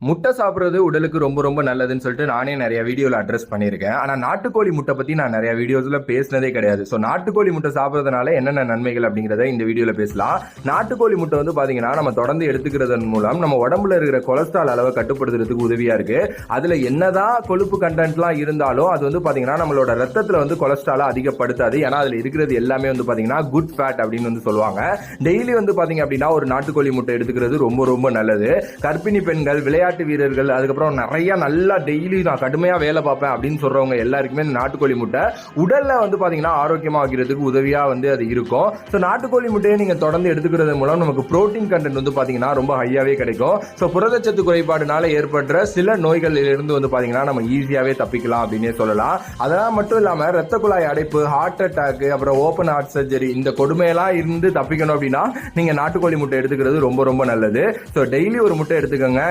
முட்டை சாப்பிட்றது உடலுக்கு ரொம்ப ரொம்ப நல்லதுன்னு சொல்லிட்டு நானே நிறைய வீடியோவில் அட்ரஸ் பண்ணியிருக்கேன். ஆனால் நாட்டுக்கோழி முட்டை பற்றி நான் நிறைய வீடியோஸில் பேசினதே கிடையாது. ஸோ நாட்டுக்கோழி முட்டை சாப்பிட்றதுனால என்னென்ன நன்மைகள் அப்படிங்கிறத இந்த வீடியோவில் பேசலாம். நாட்டுக்கோழி முட்டை வந்து பார்த்தீங்கன்னா நம்ம தொடர்ந்து எடுத்துக்கிறதன் மூலம் நம்ம உடம்புல இருக்கிற கொலஸ்ட்ரால் அளவை கட்டுப்படுத்துறதுக்கு உதவியாக இருக்கு. அதில் என்னதான் கொழுப்பு கண்டென்ட்லாம் இருந்தாலும் அது வந்து பார்த்தீங்கன்னா நம்மளோட ரத்தத்தில் வந்து கொலஸ்ட்ராலை அதிகப்படுத்தாது. ஏன்னா அதில் இருக்கிறது எல்லாமே வந்து பார்த்தீங்கன்னா குட் ஃபேட் அப்படின்னு வந்து சொல்லுவாங்க. டெய்லி வந்து பார்த்தீங்க அப்படின்னா ஒரு நாட்டுக்கோழி முட்டை எடுத்துக்கிறது ரொம்ப ரொம்ப நல்லது. கர்ப்பிணி பெண்கள், விளையாட்டு வீரர்கள், அதுக்கப்புறம் நிறைய நல்லா டெய்லி நான் கடுமையா வேலை பார்ப்பேன் அப்படின்னு சொல்றவங்க எல்லாருக்குமே இந்த நாட்டுக்கோழி முட்டை உடல்ல வந்து பாத்தீங்கன்னா ஆரோக்கியமா வைக்கிறதுக்கு உதவியா வந்து அது இருக்கும். ஸோ நாட்டுக்கோழி முட்டையை நீங்க தொடர்ந்து எடுத்துக்கிறது மூலம் நமக்கு புரோட்டீன் கண்டென்ட் வந்து பாத்தீங்கன்னா ரொம்ப ஹையாவே கிடைக்கும். ஸோ புரதச்சத்து குறைபாடுனால ஏற்படுற சில நோய்கள் இருந்து வந்து பாத்தீங்கன்னா நம்ம ஈஸியாவே தப்பிக்கலாம் அப்படின்னே சொல்லலாம். அதெல்லாம் மட்டும் இல்லாம ரத்த குழாய் அடைப்பு, ஹார்ட் அட்டாக், அப்புறம் ஓப்பன் ஹார்ட் சர்ஜரி, இந்த கொடுமையெல்லாம் இருந்து தப்பிக்கணும் அப்படின்னா நீங்க நாட்டுக்கோழி முட்டை எடுத்துக்கிறது ரொம்ப ரொம்ப நல்லது. ஸோ டெய்லி ஒரு முட்டை எடுத்துக்கோங்க.